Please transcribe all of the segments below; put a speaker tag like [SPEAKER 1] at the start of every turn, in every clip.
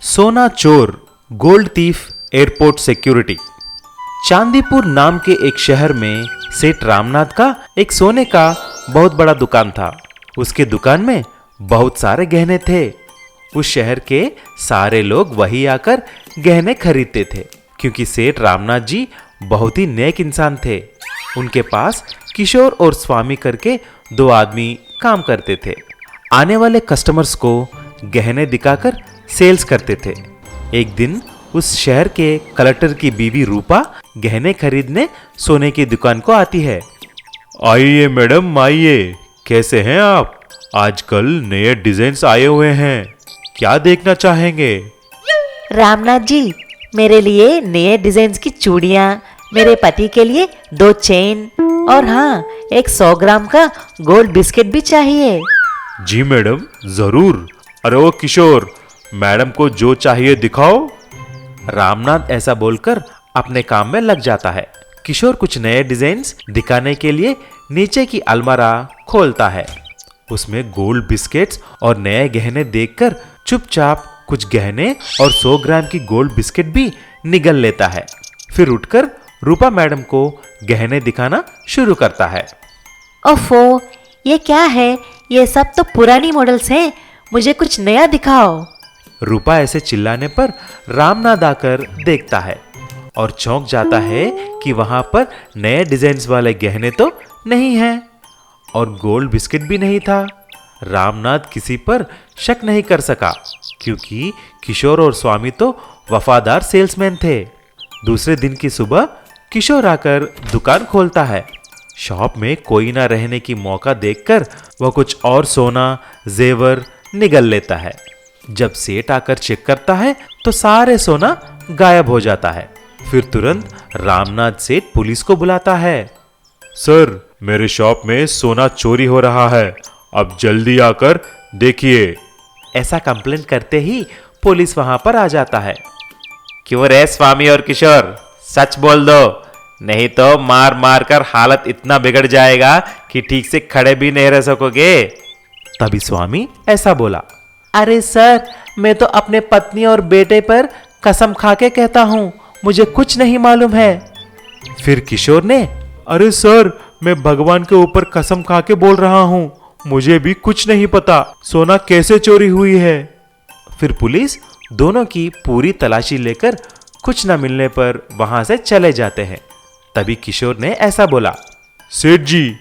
[SPEAKER 1] सोना चोर, gold thief, airport security. Chandipur नाम के एक शहर में सेठ रामनाथ का एक सोने का बहुत बड़ा दुकान था। उसके दुकान में बहुत सारे गहने थे। उस शहर के सारे लोग वही आकर गहने खरीदते थे, क्योंकि सेठ रामनाथ जी बहुत ही नेक इंसान थे। उनके पास किशोर और स्वामी करके दो आदमी काम करते थे। आने वाले कस्टमर्स को गहने दिखाकर सेल्स करते थे। एक दिन उस शहर के कलेक्टर की बीवी रूपा गहने खरीदने सोने की दुकान को आती है।
[SPEAKER 2] आइए मैडम आइए, कैसे हैं आप? आजकल नए डिजाइन्स आए हुए हैं, क्या देखना चाहेंगे?
[SPEAKER 3] रामनाथ जी, मेरे लिए नए डिजाइन की चूड़ियाँ, मेरे पति के लिए 2 चेन और हाँ, एक 100 ग्राम का गोल्ड बिस्किट भी चाहिए।
[SPEAKER 2] जी मैडम, जरूर। अरे ओ किशोर, मैडम को जो चाहिए दिखाओ।
[SPEAKER 1] रामनाथ ऐसा बोलकर अपने काम में लग जाता है। किशोर कुछ नए डिजाइन्स दिखाने के लिए नीचे की अलमारा खोलता है। उसमें गोल्ड बिस्किट्स और नए गहने देखकर चुपचाप कुछ गहने और 100 ग्राम की गोल्ड बिस्किट भी निगल लेता है। फिर उठकर रूपा मैडम को गहने दिखाना शुरू करता है।
[SPEAKER 3] ओफो, ये क्या है? ये सब तो पुरानी मॉडल्स हैं, मुझे कुछ नया दिखाओ।
[SPEAKER 1] रूपा ऐसे चिल्लाने पर रामनाथ आकर देखता है और चौंक जाता है कि वहां पर नए डिजाइन्स वाले गहने तो नहीं हैं और गोल्ड बिस्किट भी नहीं था। रामनाथ किसी पर शक नहीं कर सका, क्योंकि किशोर और स्वामी तो वफादार सेल्समैन थे। दूसरे दिन की सुबह किशोर आकर दुकान खोलता है। शॉप में कोई ना रहने की मौका देखकर वह कुछ और सोना जेवर निगल लेता है। जब सेठ आकर चेक करता है तो सारे सोना गायब हो जाता है। फिर तुरंत रामनाथ सेठ पुलिस को बुलाता है।
[SPEAKER 2] सर, मेरे शॉप में सोना चोरी हो रहा है, अब जल्दी आकर देखिए।
[SPEAKER 1] ऐसा कंप्लेंट करते ही पुलिस वहां पर आ जाता है। क्यों रे स्वामी और किशोर, सच बोल दो, नहीं तो मार मार कर हालत इतना बिगड़ जाएगा कि ठीक से खड़े भी नहीं रह सकोगे। तभी स्वामी ऐसा बोला, अरे सर, मैं तो अपने पत्नी और बेटे पर कसम खा के कहता हूं, मुझे कुछ नहीं मालूम है। फिर किशोर ने,
[SPEAKER 2] अरे सर, मैं भगवान के ऊपर कसम खा के बोल रहा हूँ, मुझे भी कुछ नहीं पता सोना कैसे चोरी हुई है।
[SPEAKER 1] फिर पुलिस दोनों की पूरी तलाशी लेकर कुछ न मिलने पर वहां से चले जाते हैं। तभी किशोर ने ऐसा बोला,
[SPEAKER 2] सेठ जी,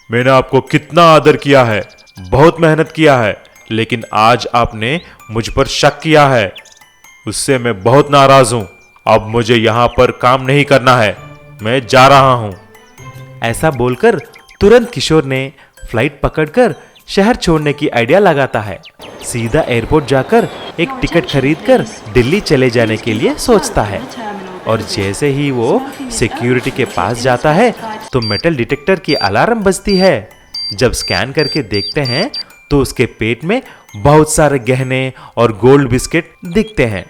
[SPEAKER 2] मैंने आपको कितना आदर किया है, बहुत मेहनत किया है, लेकिन आज आपने मुझ पर शक किया है, उससे मैं बहुत नाराज हूं। अब मुझे यहां पर काम नहीं करना है, मैं जा रहा हूं।
[SPEAKER 1] ऐसा बोलकर तुरंत किशोर ने फ्लाइट पकड़कर शहर छोड़ने की आइडिया लगाता है। सीधा एयरपोर्ट जाकर एक टिकट खरीदकर दिल्ली चले जाने के लिए सोचता है। और जैसे ही वो सिक्योरिटी के पास जाता है तो मेटल डिटेक्टर की अलार्म बजती है। जब स्कैन करके देखते हैं तो उसके पेट में बहुत सारे गहने और गोल्ड बिस्किट दिखते हैं।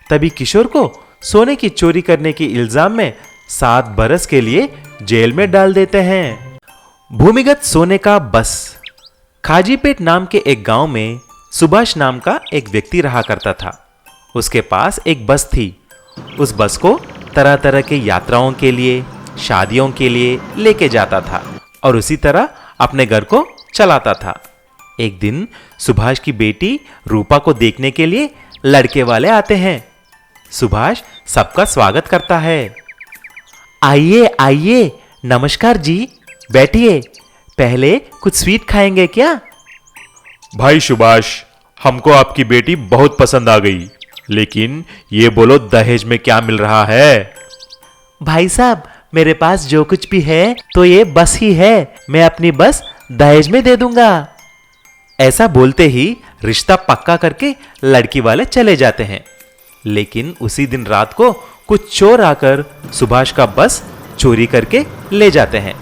[SPEAKER 1] तभी किशोर को सोने की चोरी करने के इल्जाम में 7 बरस के लिए जेल में डाल देते हैं। भूमिगत सोने का बस। खाजीपेट नाम के एक गांव में सुभाष नाम का एक व्यक्ति रहा करता था। उसके पास एक बस थी। उस बस को तरह तरह के यात्राओं के लिए, शादियों के लिए लेके जाता था और उसी तरह अपने घर को चलाता था। एक दिन सुभाष की बेटी रूपा को देखने के लिए लड़के वाले आते हैं। सुभाष सबका स्वागत करता है। आइए आइए, नमस्कार जी, बैठिए, पहले कुछ स्वीट खाएंगे क्या?
[SPEAKER 2] भाई सुभाष, हमको आपकी बेटी बहुत पसंद आ गई, लेकिन ये बोलो दहेज में क्या मिल रहा है?
[SPEAKER 1] भाई साहब, मेरे पास जो कुछ भी है तो ये बस ही है, मैं अपनी बस दहेज में दे दूंगा। ऐसा बोलते ही रिश्ता पक्का करके लड़की वाले चले जाते हैं। लेकिन उसी दिन रात को कुछ चोर आकर सुभाष का बस चोरी करके ले जाते हैं।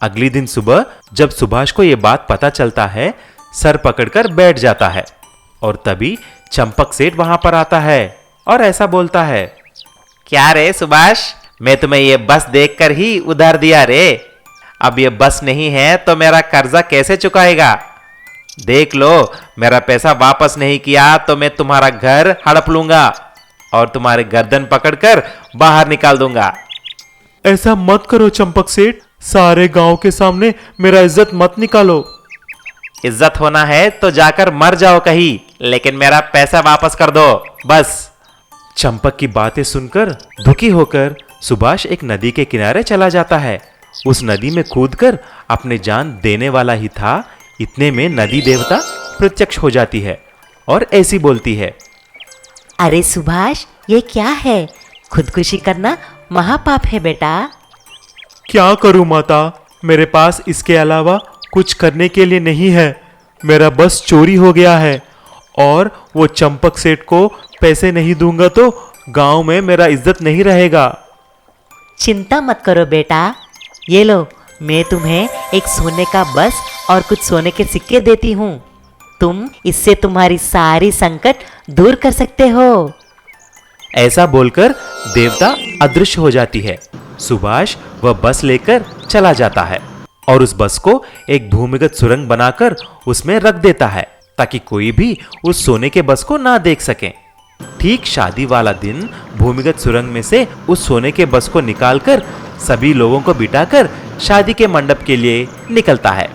[SPEAKER 1] अगली दिन सुबह जब सुभाष को यह बात पता चलता है, सर पकड़कर बैठ जाता है। और तभी चंपक सेठ वहां पर आता है और ऐसा बोलता है, क्या रे सुभाष, मैं तुम्हें ये बस देखकर ही उधार दिया रे, अब ये बस नहीं है तो मेरा कर्जा कैसे चुकाएगा? देख लो, मेरा पैसा वापस नहीं किया तो मैं तुम्हारा घर हड़प लूंगा और तुम्हारे गर्दन पकड़कर बाहर निकाल दूंगा।
[SPEAKER 2] ऐसा मत करो चंपक सेठ, सारे गांव के सामने मेरा इज्जत मत निकालो।
[SPEAKER 1] इज्जत होना है तो जाकर मर जाओ कहीं, लेकिन मेरा पैसा वापस कर दो बस।
[SPEAKER 2] चंपक की बातें सुनकर दुखी होकर सुभाष एक नदी के किनारे चला जाता है। उस नदी में कूदकर अपने जान देने वाला ही था, इतने में नदी देवता प्रत्यक्ष हो जाती है और ऐसी बोलती है,
[SPEAKER 3] अरे सुभाष, ये क्या है? खुदकुशी करना महापाप है बेटा।
[SPEAKER 2] क्या करूं माता, मेरे पास इसके अलावा कुछ करने के लिए नहीं है। मेरा बस चोरी हो गया है और वो चंपक सेठ को पैसे नहीं दूंगा तो गांव में मेरा इज्जत नहीं रहेगा।
[SPEAKER 3] चिंता मत करो बेटा, ये लो, मैं तुम्हें एक सोने का बस और कुछ सोने के सिक्के देती हूँ। तुम इससे तुम्हारी सारी संकट दूर कर सकते हो।
[SPEAKER 1] ऐसा बोलकर देवता अदृश्य हो जाती है। सुभाष वह बस लेकर चला जाता है और उस बस को एक भूमिगत सुरंग बनाकर उसमें रख देता है ताकि कोई भी उस सोने के बस को ना देख सके। ठीक शादी वाला दिन भूमिगत सुरंग में से उस सोने के बस को निकालकर सभी लोगों को बिठाकर शादी के मंडप के लिए निकलता है।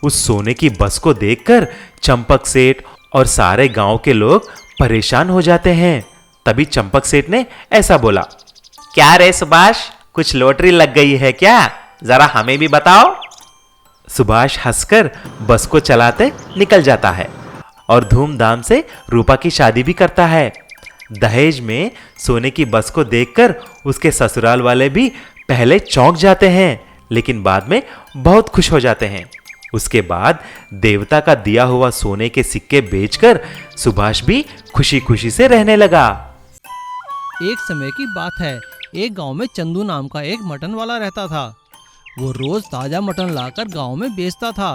[SPEAKER 1] उस सोने की बस को देखकर चंपक सेठ और सारे गांव के लोग परेशान हो जाते हैं। तभी चंपक सेठ ने ऐसा बोला, क्या रे सुभाष, कुछ लॉटरी लग गई है क्या? जरा हमें भी बताओ। सुभाष हंसकर बस को चलाते निकल जाता है और धूमधाम से रूपा की शादी भी करता है। दहेज में सोने की बस को देखकर उसके ससुराल वाले भी पहले चौंक जाते हैं, लेकिन बाद में बहुत खुश हो जाते हैं। उसके बाद देवता का दिया हुआ सोने के सिक्के बेचकर सुभाष भी खुशी खुशी से रहने लगा।
[SPEAKER 4] एक समय की बात है, एक गांव में चंदू नाम का एक मटन वाला रहता था। वो रोज ताजा मटन लाकर गांव में बेचता था।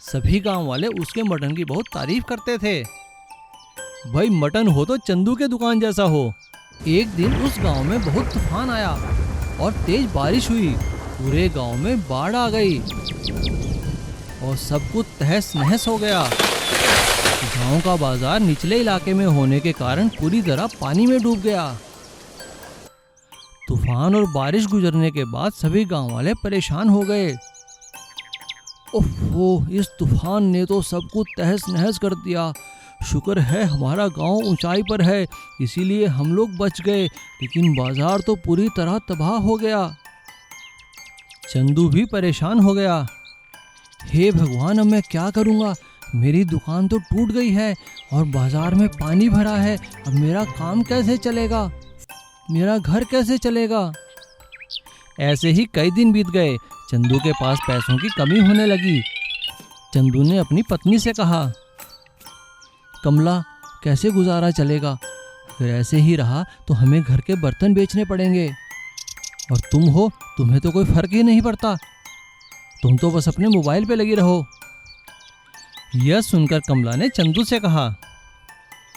[SPEAKER 4] सभी गांव वाले उसके मटन की बहुत तारीफ करते थे। भाई मटन हो तो चंदू के दुकान जैसा हो। एक दिन उस गांव में बहुत तूफान आया और तेज बारिश हुई। पूरे गांव में बाढ़ आ गई और सब कुछ तहस नहस हो गया। गांव का बाजार निचले इलाके में होने के कारण पूरी तरह पानी में डूब गया। तूफान और बारिश गुजरने के बाद सभी गांव वाले परेशान हो गए। ओहो, इस तूफान ने तो सब कुछ तहस नहस कर दिया। शुक्र है हमारा गांव ऊंचाई पर है, इसीलिए हम लोग बच गए, लेकिन बाजार तो पूरी तरह तबाह हो गया। चंदू भी परेशान हो गया। हे भगवान, अब मैं क्या करूँगा? मेरी दुकान तो टूट गई है और बाजार में पानी भरा है। अब मेरा काम कैसे चलेगा? मेरा घर कैसे चलेगा? ऐसे ही कई दिन बीत गए। चंदू के पास पैसों की कमी होने लगी। चंदू ने अपनी पत्नी से कहा, कमला, कैसे गुजारा चलेगा? अगर ऐसे ही रहा तो हमें घर के बर्तन बेचने पड़ेंगे। और तुम हो, तुम्हें तो कोई फर्क ही नहीं पड़ता। तुम तो बस अपने मोबाइल पे लगी रहो। यह सुनकर कमला ने चंदू से कहा,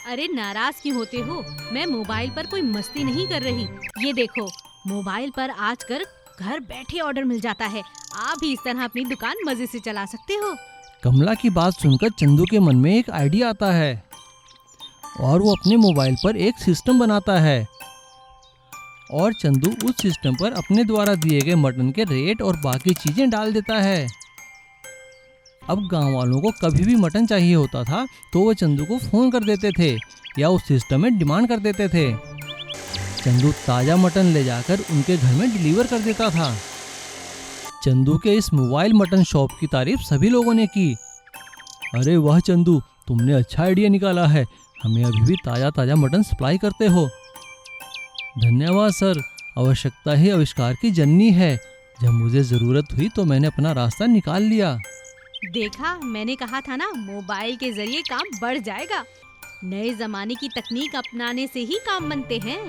[SPEAKER 5] अरे नाराज क्यों होते हो? मैं मोबाइल पर कोई मस्ती नहीं कर रही। ये देखो, मोबाइल पर आजकल घर बैठे ऑर्डर मिल जाता है। आप भी इस तरह अपनी दुकान मजे से चला सकते हो।
[SPEAKER 4] कमला की बात सुनकर चंदू के मन में एक आइडिया आता है और वो अपने मोबाइल पर एक सिस्टम बनाता है और चंदू उस सिस्टम पर अपने द्वारा दिए गए मटन के रेट और बाकी चीजें डाल देता है। अब गांव वालों को कभी भी मटन चाहिए होता था तो वो चंदू को फोन कर देते थे या उस सिस्टम में डिमांड कर देते थे। चंदू ताज़ा मटन ले जाकर उनके घर में डिलीवर कर देता था। चंदू के इस मोबाइल मटन शॉप की तारीफ सभी लोगों ने की। अरे वाह चंदू, तुमने अच्छा आइडिया निकाला है। हमें अभी भी ताज़ा ताज़ा मटन सप्लाई करते हो। धन्यवाद सर, आवश्यकता ही आविष्कार की जननी है। जब मुझे ज़रूरत हुई तो मैंने अपना रास्ता निकाल लिया।
[SPEAKER 5] देखा, मैंने कहा था ना, मोबाइल के जरिए काम बढ़ जाएगा। नए जमाने की तकनीक अपनाने से ही काम बनते हैं।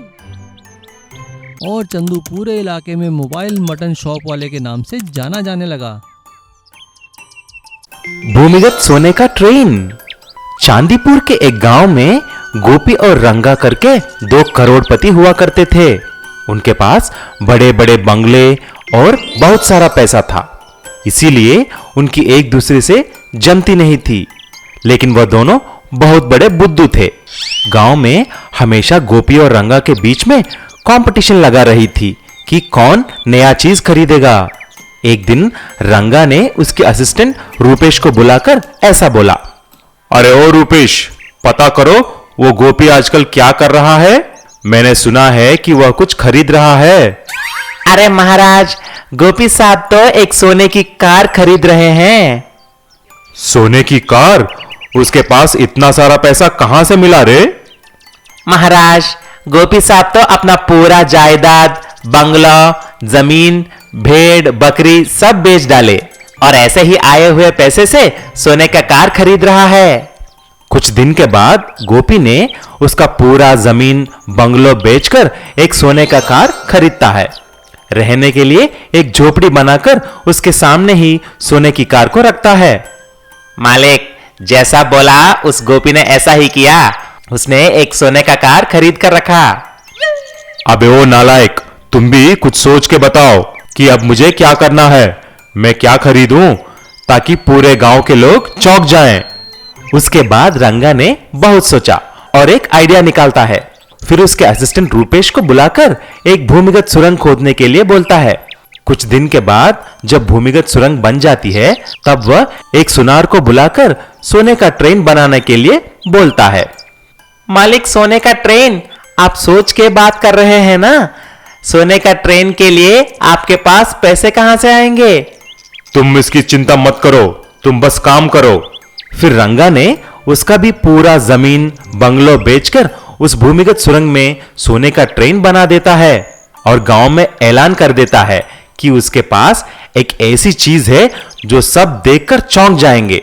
[SPEAKER 4] और चंदू पूरे इलाके में मोबाइल मटन शॉप वाले के नाम से जाना जाने लगा।
[SPEAKER 1] भूमिगत सोने का ट्रेन। चांदीपुर के एक गांव में गोपी और रंगा करके 2 करोड़पति हुआ करते थे। उनके पास बड़े बड़े बंगले और बहुत सारा पैसा था, इसीलिए उनकी एक दूसरे से जमती नहीं थी, लेकिन वह दोनों बहुत बड़े बुद्धू थे। गांव में हमेशा गोपी और रंगा के बीच में कंपटीशन लगा रही थी कि कौन नया चीज खरीदेगा। एक दिन रंगा ने उसके असिस्टेंट रूपेश को बुलाकर ऐसा बोला,
[SPEAKER 2] अरे ओ रूपेश, पता करो वो गोपी आजकल क्या कर रहा है। मैंने सुना है कि वह कुछ खरीद रहा है।
[SPEAKER 1] अरे महाराज, गोपी साहब तो एक सोने की कार खरीद रहे हैं।
[SPEAKER 2] सोने की कार? उसके पास इतना सारा पैसा कहां से मिला रे?
[SPEAKER 1] महाराज, गोपी साहब तो अपना पूरा जायदाद, बंगला, जमीन, भेड़, बकरी सब बेच डाले और ऐसे ही आए हुए पैसे से सोने का कार खरीद रहा है। कुछ दिन के बाद गोपी ने उसका पूरा जमीन, बंगलो बेचकर एक सोने का कार खरीदता है। रहने के लिए एक झोपड़ी बनाकर उसके सामने ही सोने की कार को रखता है। मालिक, जैसा बोला उस गोपी ने ऐसा ही किया। उसने एक सोने का कार खरीद कर रखा।
[SPEAKER 2] अबे ओ नालायक, तुम भी कुछ सोच के बताओ कि अब मुझे क्या करना है। मैं क्या खरीदूं ताकि पूरे गांव के लोग चौंक जाएं।
[SPEAKER 1] उसके बाद रंगा ने बहुत सोचा और एक आइडिया निकालता है। फिर उसके असिस्टेंट रूपेश को बुलाकर एक भूमिगत सुरंग खोदने के लिए बोलता है। कुछ दिन के बाद जब भूमिगत सुरंग बन जाती है, तब वह एक सुनार को बुलाकर सोने का ट्रेन बनाने के लिए बोलता है। मालिक, सोने का ट्रेन? आप सोच के बात कर रहे हैं ना? सोने का ट्रेन के लिए आपके पास पैसे कहां से आएंगे?
[SPEAKER 2] तुम इसकी चिंता मत करो, तुम बस काम करो।
[SPEAKER 1] फिर रंगा ने उसका भी पूरा जमीन, बंगलो बेचकर उस भूमिगत सुरंग में सोने का ट्रेन बना देता है और गांव में ऐलान कर देता है कि उसके पास एक ऐसी चीज है जो सब देखकर चौंक जाएंगे।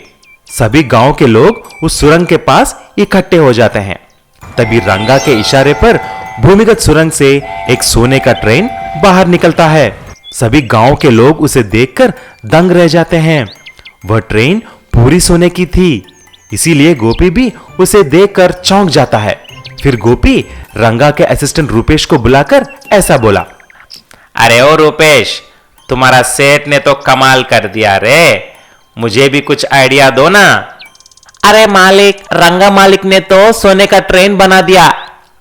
[SPEAKER 1] सभी गांव के लोग उस सुरंग के पास इकट्ठे हो जाते हैं। तभी रंगा के इशारे पर भूमिगत सुरंग से एक सोने का ट्रेन बाहर निकलता है। सभी गांव के लोग उसे देखकर दंग रह जाते हैं। वह ट्रेन पूरी सोने की थी, इसीलिए गोपी भी उसे देखकर चौंक जाता है। फिर गोपी रंगा के असिस्टेंट रूपेश को बुलाकर ऐसा बोला, अरे ओ रूपेश, तुम्हारा सेठ ने तो कमाल कर दिया रे, मुझे भी कुछ आइडिया दो ना। अरे मालिक, रंगा मालिक ने तो सोने का ट्रेन बना दिया,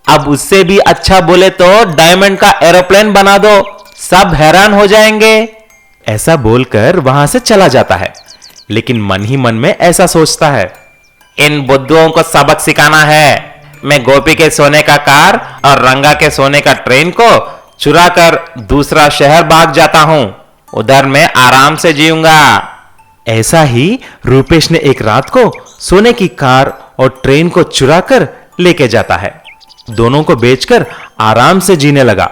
[SPEAKER 1] अब उससे भी अच्छा बोले तो डायमंड का एरोप्लेन बना दो, सब हैरान हो जाएंगे। ऐसा बोलकर वहां से चला जाता है, लेकिन मन ही मन में ऐसा सोचता है, इन बुद्धुओं को सबक सिखाना है। मैं गोपी के सोने का कार और रंगा के सोने का ट्रेन को चुरा कर दूसरा शहर भाग जाता हूं, उधर मैं आराम से जीऊंगा। ऐसा ही रूपेश ने एक रात को सोने की कार और ट्रेन को चुरा कर लेके जाता है। दोनों को बेचकर आराम से जीने लगा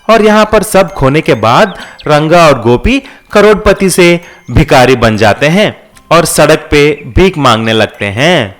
[SPEAKER 1] और यहां पर सब खोने के बाद रंगा और गोपी करोड़पति से भिखारी बन जाते हैं और सड़क पे भीख मांगने लगते हैं।